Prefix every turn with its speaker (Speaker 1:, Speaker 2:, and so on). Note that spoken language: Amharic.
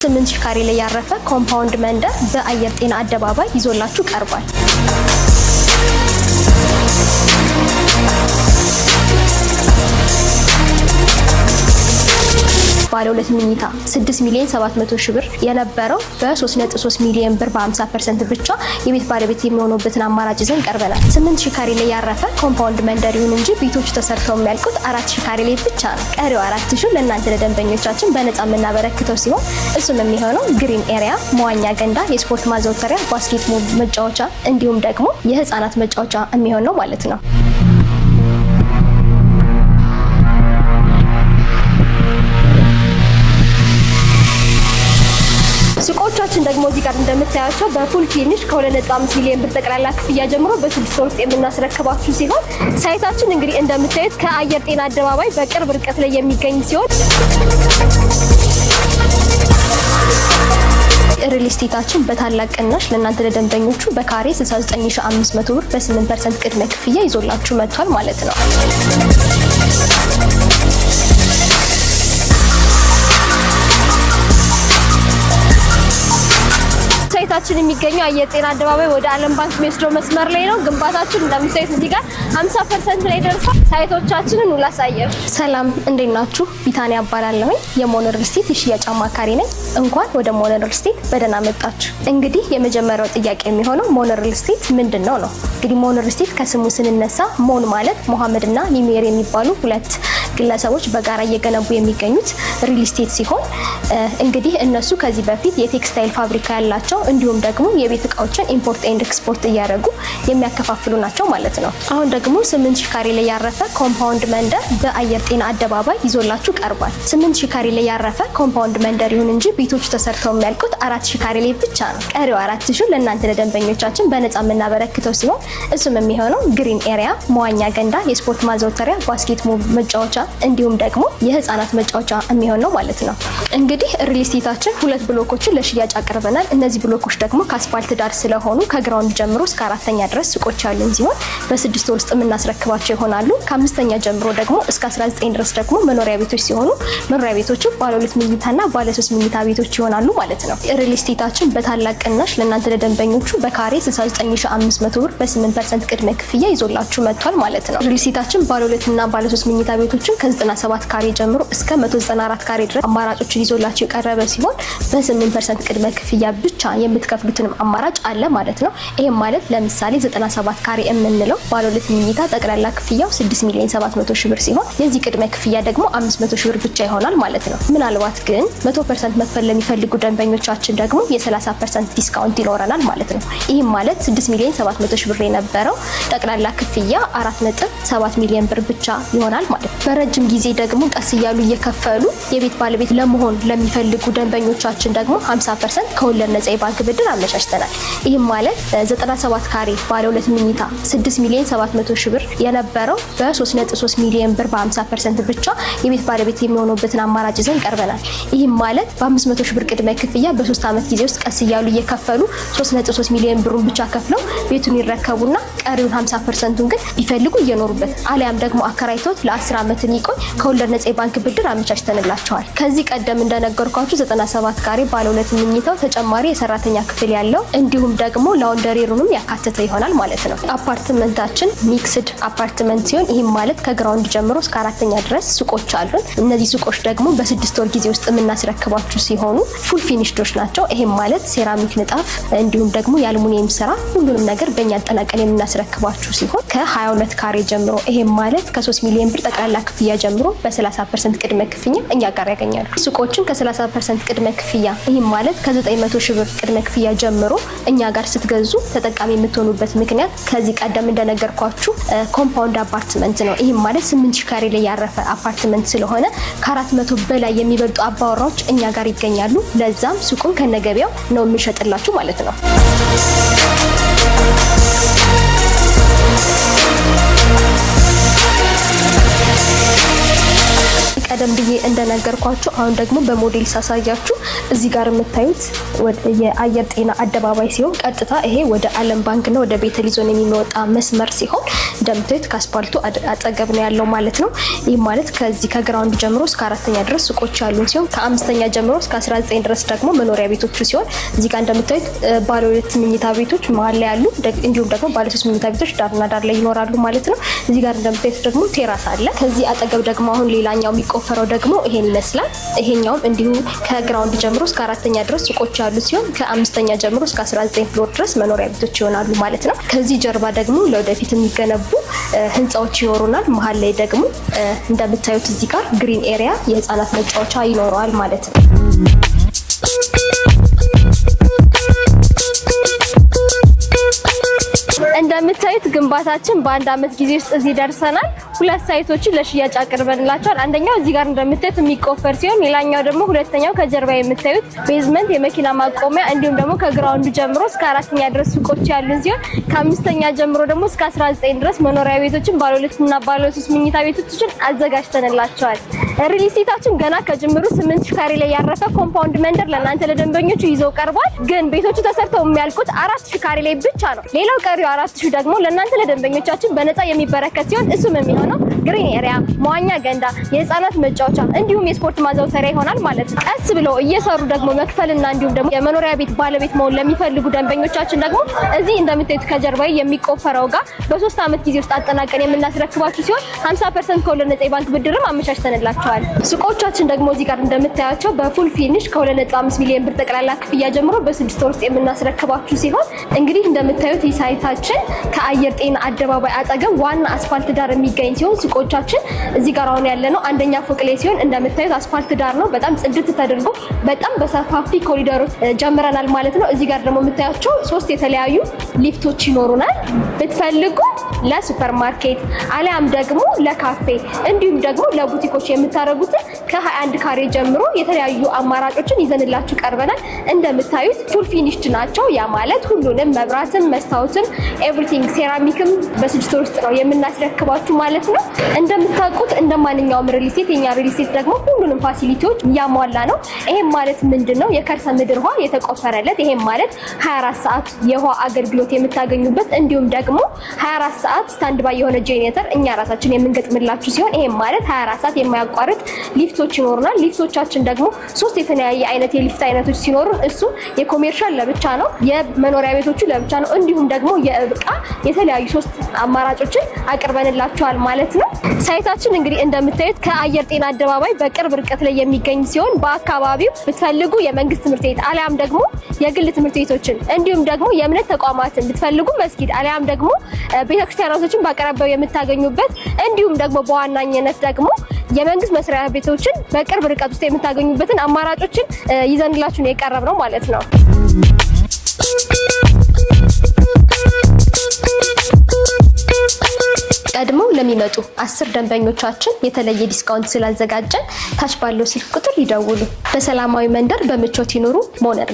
Speaker 1: 8 ካሬ ላይ ያረፈ ኮምፓውንድ መንደር በአየር ጤና አደባባይ ይዞላችሁ ቀርቧል። ባለ 2 መኝታ 6 ሚሊዮን 700 ሺህ ብር የነበረው በ3.3 ሚሊዮን ብር በ50% ብቻ የቤት ባለቤት የሚሆኑበትን አማራጭ ይዘን ቀርበናል። 8000 ካሬ ላይ ያረፈ ኮምፓውንድ መንደር ይሁን እንጂ ቤቶቹ ተሰርተው የሚያልቁት 4000 ካሬ ላይ ብቻ ነው። ቀሪው 4000 ለእናንተ ለደንበኞቻችን በነፃ የምናበረክተው ሲሆን እሱም የሚሆነው ግሪን ኤሪያ፣ መዋኛ ገንዳ፣ የስፖርት ማዘውተሪያ፣ ባስኬትቦል መጫወቻ እንዲሁም ደግሞ የህፃናት መጫወቻ የሚሆን ነው ማለት ነው። ሱቆቻችን ደግሞ እዚህ ጋር እንደምታያቸው በፉል ፊኒሽ ከ2.5 ሚሊዮን ብር ጠቅላላ ክፍያ ጀምሮ በ6 ወር ውስጥ የምናስረክባችሁ ሲሆን ሳይታችን እንግዲህ እንደምታዩት ከአየር ጤና አደባባይ በቅርብ ርቀት ላይ የሚገኝ ሲሆን ሪል ስቴታችን በታላቅ ቅናሽ ለእናንተ ለደንበኞቹ በካሬ 69500 ብር በ8% ቅድመ ክፍያ ይዞላችሁ መጥቷል ማለት ነው። ሳይታችን የሚገኘው አየር ጤና አደባባይ ወደ ዓለም ባንክ የሚወስደው መስመር ላይ ነው። ግንባታችን እንደምታዩት እዚህ ጋር 50% ላይ ደርሷል። ሳይቶቻችንን ላሳየን። ሰላም እንዴት ናችሁ? ቢታኒያ እባላለሁ። የሞኖ ሪል ስቴት የሽያጭ አማካሪ ነኝ። እንኳን ወደ ሞኖ ሪል ስቴት በደህና መጣችሁ። እንግዲህ የመጀመሪያው ጥያቄ የሚሆነው ሞኖ ሪል ስቴት ምንድነው ነው። እንግዲህ ሞኖ ሪል ስቴት ከስሙ ስንነሳ ሞን ማለት መሐመድ እና ኒሜር የሚባሉ ሁለት ግለሰቦች በጋራ እየገነቡ የሚገኙት ሪል ስቴት ሲሆን እንግዲህ እነሱ ከዚህ በፊት የቴክስታይል ፋብሪካ ያላቸው እንዲሁም ደግሞ የቤት እቃዎችን ኢምፖርት ኤንድ ኤክስፖርት እያደረጉ የሚያከፋፍሉ ናቸው ማለት ነው። አሁን ደግሞ 8000 ካሬ ላይ ያረፈ ኮምፓውንድ መንደር በአየር ጤና አደባባይ ይዞላችሁ ቀርቧል። 8000 ካሬ ላይ ያረፈ ኮምፓውንድ መንደር ይሁን እንጂ ቤቶቹ ተሰርተው የሚያልቁት 4000 ካሬ ላይ ብቻ ነው። ቀሪው 4000 ለእናንተ ለደንበኞቻችን በነፃ የምናበረክተው ሲሆን እሱም የሚሆነው ግሪን ኤሪያ፣ መዋኛ ገንዳ፣ የስፖርት ማዘውተሪያ፣ ባስኬትቦል መጫወቻ እንዲሁም ደግሞ የህፃናት መጫወቻ የሚሆን ነው ማለት ነው። እንግዲህ ሪል ስቴታችን ሁለት ብሎኮችን ለሽያጭ አቅርበናል። እነዚህ ብሎኮች ደግሞ ከአስፋልት ዳር ስለሆኑ ከግራውንድ ጀምሮ እስከ 4ኛ ድረስ ሱቆች ያሉን ሲሆን በ6 ወር ውስጥ የምናስረክባቸው ይሆናሉ። ከ5ኛ ጀምሮ ደግሞ እስከ 19 ድረስ ደግሞ መኖሪያ ቤቶች ሲሆኑ መኖሪያ ቤቶቹ ባለ 2 መኝታና ባለ 3 መኝታ ቤቶች ይሆናሉ ማለት ነው። ሪል ስቴታችን በታላቅ ቅናሽ ለእናንተ ለደንበኞቹ በካሬ 69500 ብር በ8% ቅድመ ክፍያ ይዞላችሁ መጥቷል ማለት ነው። ሪል ስቴታችን ባለ 2 እና ባለ 3 መኝታ ቤቶችን ከ97 ካሬ ጀምሮ እስከ 194 ካሬ ድረስ አማራጮችን ይዞላችሁ የቀረበ ሲሆን በ8% ቅድመ ክፍያ ብቻ የምትከፍሉትንም አማራጭ አለ ማለት ነው። ይሄም ማለት ለምሳሌ 97 ካሬ የምንለው ባለ 2 መኝታ ጠቅላላ ክፍያው 6 ሚሊዮን 700 ሺህ ብር ሲሆን የዚህ ቅድመ ክፍያ ደግሞ 500 ሺህ ብር ብቻ ይሆናል ማለት ነው። ምናልባት ግን 100% መክፈል ለሚፈልጉ ደንበኞቻችን ደግሞ የ30% ዲስካውንት ይኖረናል ማለት ነው። ይሄም ማለት 6 ሚሊዮን 700 ሺህ ብር የነበረው ጠቅላላ ክፍያ 4.7 ሚሊዮን ብር ብቻ ይሆናል ማለት ነው። በረጅም ጊዜ ደግሞ ቀስ እያሉ እየከፈሉ የቤት ባለቤት ለመሆን ለሚፈልጉ ደንበኞቻችን ደግሞ 50% ከወለድ ነፃ የባንክ ብድር አመቻችተናል። ይህም ማለት 97 ካሬ ባለ 2 መኝታ 6 ሚሊዮን 700 ሺህ ብር የነበረው በ3.3 ሚሊዮን ብር በ50% ብቻ የቤት ባለቤት የሚሆኑበትን አማራጭ ይዘን ቀርበናል። ይህም ማለት በ500 ሺህ ብር ቅድመ ክፍያ በ3 ዓመት ጊዜ ውስጥ ቀስ እያሉ እየከፈሉ 3.3 ሚሊዮን ብሩን ብቻ ከፍለው ቤቱን ይረከቡና ቀሪውን 50%ን ግን ቢፈልጉ እየኖሩበት አሊያም ደግሞ አከራይቶት ለ10 ዓመት ይቆይ ከወለድ ነፃ የባንክ ብድር አመቻችተንላቸዋል። ከዚህ ቀደም እንደነገርኳችሁ 97 ካሬ ባለ 2 መኝታው ተጨማሪ የሰራተኛ ክፍል ያለው እንዲሁም ደግሞ ላውንደሪ ሩምም ያካተተ ይሆናል ማለት ነው። አፓርትመንታችን ሚክስድ አፓርትመንት ሲሆን ይህም ማለት ከግራውንድ ጀምሮ እስከ 4ኛ ድረስ ሱቆች አሉን። እነዚህ ሱቆች ደግሞ በ6 ወር ጊዜ ውስጥ የምናስረክባችሁ ሲሆኑ ፉል ፊኒሽዶች ናቸው። ይህም ማለት ሴራሚክ ንጣፍ እንዲሁም ደግሞ የአልሙኒየም ስራ ሁሉንም ነገር በእኛ አጠናቀን የምናስረክባችሁ ሲሆን ከ22 ካሬ ጀምሮ ይህም ማለት ከ3 ሚሊዮን ብር ጠቅላላ ክፍያ ጀምሮ በ30% ቅድመ ክፍያ እኛ ጋር ያገኛሉ። ሱቆችን ከ30% ቅድመ ክፍያ ይህም ማለት ከ900 ሺህ ብር ቅድመ ክፍያ ጀምሮ እኛ ጋር ስትገዙ ተጠቃሚ የምትሆኑበት ምክንያት ከዚህ ቀደም እንደነገርኳችሁ ኮምፓውንድ አፓርትመንት ነው። ይህም ማለት 8000 ካሬ ላይ ያረፈ አፓርትመንት ስለሆነ ከ400 በላይ የሚበልጡ አባወራዎች እኛ ጋር ይገኛሉ። ለዛም ሱቁን ከነገበያው ነው የሚሸጥላችሁ ማለት ነው። ቀደም ብዬ እንደነገርኳችሁ አሁን ደግሞ በሞዴል ሳሳያችሁ እዚህ ጋር የምታዩት የአየር ጤና አደባባይ ሲሆን ቀጥታ ይሄ ወደ ዓለም ባንክ ነው ወደ ቤተል ዞን የሚወጣ መስመር ሲሆን እንደምታዩት ከአስፓልቱ አጠገብ ነው ያለው ማለት ነው። ይህ ማለት ከዚህ ከግራውንድ ጀምሮ እስከ 4ኛ ድረስ ሱቆች ያሉን ሲሆን ከ5ኛ ጀምሮ እስከ 19 ድረስ ደግሞ መኖሪያ ቤቶች ሲሆን እዚህ ጋር እንደምታዩት ባለ 2 መኝታ ቤቶች መሀል ላይ ያሉ እንዲሁም ደግሞ ባለ 3 መኝታ ቤቶች ዳርና ዳር ላይ ይኖራሉ ማለት ነው። እዚህ ጋር እንደምታዩት ደግሞ ቴራስ አለ። ከዚህ አጠገብ ደግሞ አሁን ሌላኛው የሚቆፈረው ደግሞ ይሄን ይመስላል። ይሄኛውም እንዲሁ ከግራውንድ ጀምሮ እስከ 4ኛ ድረስ ሱቆች ያሉ ሲሆን ከ5ኛ ጀምሮ እስከ 19 ፍሎር ድረስ መኖሪያ ቤቶች ይሆናሉ ማለት ነው። ከዚህ ጀርባ ደግሞ ለወደፊት የሚገነቡ ህንጻዎች ይኖሩናል። መሀል ላይ ደግሞ እንደምታዩት እዚህ ጋር ግሪን ኤሪያ የህፃናት መጫወቻ ይኖረዋል ማለት ነው። እንደምታዩት ግንባታችን በአንድ አመት ጊዜ ውስጥ እዚህ ደርሰናል። 2 ሳይቶችን ለሽያጭ አቅርበንላችኋል። አንደኛው እዚህ ጋር እንደምታዩት የሚቆፈር ሲሆን ሌላኛው ደግሞ ሁለተኛው ከጀርባ የምታዩት ቤዝመንት የመኪና ማቆሚያ እንዲሁም ደግሞ ከግራውንድ ጀምሮ እስከ 4ኛ ድረስ ሱቆች ያሉን ሲሆን ከ5ኛ ጀምሮ ደግሞ እስከ 19 ድረስ መኖሪያ ቤቶችን ባለ 2 እና ባለ 3 መኝታ ቤቶችን አዘጋጅተንላችኋል። ሪል ስቴታችን ገና ከጅምሩ 8 ካሬ ላይ ያረፈ ኮምፓውንድ መንደር ለእናንተ ለደንበኞቹ ይዘው ቀርቧል። ግን ቤቶቹ ተሰርተው የሚያልቁት 4 ካሬ ላይ ብቻ ነው። ሌላው ቀሪው 4 ደግሞ ለእናንተ ለደንበኞቻችን በነፃ የሚበረከት ሲሆን እሱም የሚሆነው ግሪን ኤሪያ፣ መዋኛ ገንዳ፣ የህፃናት መጫወቻ እንዲሁም የስፖርት ማዘውተሪያ ይሆናል ማለት ነው። ቀስ ብለው እየሰሩ ደግሞ መክፈልና እንዲሁም ደግሞ የመኖሪያ ቤት ባለቤት መሆን ለሚፈልጉ ደንበኞቻችን ደግሞ እዚህ እንደምታዩት ከጀርባዬ የሚቆፈረው ጋር በ3 አመት ጊዜ ውስጥ አጠናቀን የምናስረክባችሁ ሲሆን 50% ከወለድ ነፃ የባንክ ብድርም አመቻችተንላቸዋል። ሱቆቻችን ደግሞ እዚህ ጋር እንደምታያቸው በፉል ፊኒሽ ከ2.5 ሚሊዮን ብር ጠቅላላ ክፍያ ጀምሮ በ6 ወር ውስጥ የምናስረክባችሁ ሲሆን እንግዲህ እንደምታዩት ይህ ሳይታችን ከአየር ጤና አደባባይ አጠገብ ዋና አስፋልት ዳር የሚገኝ ሲሆን ሱቆቻችን እዚህ ጋር አሁን ያለነው አንደኛ ፎቅ ላይ ሲሆን እንደምታዩት አስፋልት ዳር ነው። በጣም ጽድት ተደርጎ በጣም በሰፋፊ ኮሪደሮች ጀምረናል ማለት ነው። እዚህ ጋር ደግሞ የምታያቸው 3 የተለያዩ ሊፍቶች ይኖሩናል። ብትፈልጉ ለሱፐር ማርኬት አሊያም ደግሞ ለካፌ እንዲሁም ደግሞ ለቡቲኮች የምታደርጉትን ከ21 ካሬ ጀምሮ የተለያዩ አማራጮችን ይዘንላችሁ ቀርበናል። እንደምታዩት ፉል ፊኒሽድ ናቸው። ያ ማለት ሁሉንም መብራትን፣ መስታወትን፣ ኤቭሪቲንግ ሴራሚክም በ6 ወር ውስጥ ነው የምናስረክባችሁ ማለት ነው። እንደምታውቁት እንደማንኛውም ሪል ስቴት የኛ ሪል ስቴት ደግሞ ሁሉንም ፋሲሊቲዎች ያሟላ ነው። ይሄም ማለት ምንድነው? የከርሰ ምድር ውሃ የተቆፈረለት፣ ይሄም ማለት 24 ሰዓት የውሃ አገልግሎት የምታገኙበት እንዲሁም ደግሞ 24 ሰዓት ስታንድ ባይ የሆነ ጄኔሬተር እኛ ራሳችን የምንገጥምላችሁ ሲሆን ይሄም ማለት 24 ሰዓት የማያቋርጥ ሊፍቶች ይኖሩናል። ሊፍቶቻችን ደግሞ 3 የተለያየ አይነት የሊፍት አይነቶች ሲኖሩ እሱ የኮሜርሻል ለብቻ ነው፣ የመኖሪያ ቤቶቹ ለብቻ ነው፣ እንዲሁም ደግሞ የእቃ የተለያዩ 3 አማራጮችን አቅርበንላችኋል ማለት ነው። ሳይታችን እንግዲህ እንደምታዩት ከአየር ጤና አደባባይ በቅርብ ርቀት ላይ የሚገኝ ሲሆን በአካባቢው ብትፈልጉ የመንግስት ትምህርት ቤት አሊያም ደግሞ የግል ትምህርት ቤቶችን እንዲሁም ደግሞ የእምነት ተቋማትን ብትፈልጉ መስጊድ አሊያም ደግሞ ቤተክርስቲያናቶችን በአቅራቢያው የምታገኙበት እንዲሁም ደግሞ በዋናኝነት ደግሞ የመንግስት መስሪያ ቤቶችን በቅርብ ርቀት ውስጥ የምታገኙበትን አማራጮችን ይዘንላችሁ ነው የቀረብነው ማለት ነው። ቀድሞ ለሚመጡ 10 ደንበኞቻችን የተለየ ዲስካውንት ስላዘጋጀን ታች ባለው ስልክ ቁጥር ይደውሉ። በሰላማዊ መንደር በምቾት ይኑሩ። ሞነር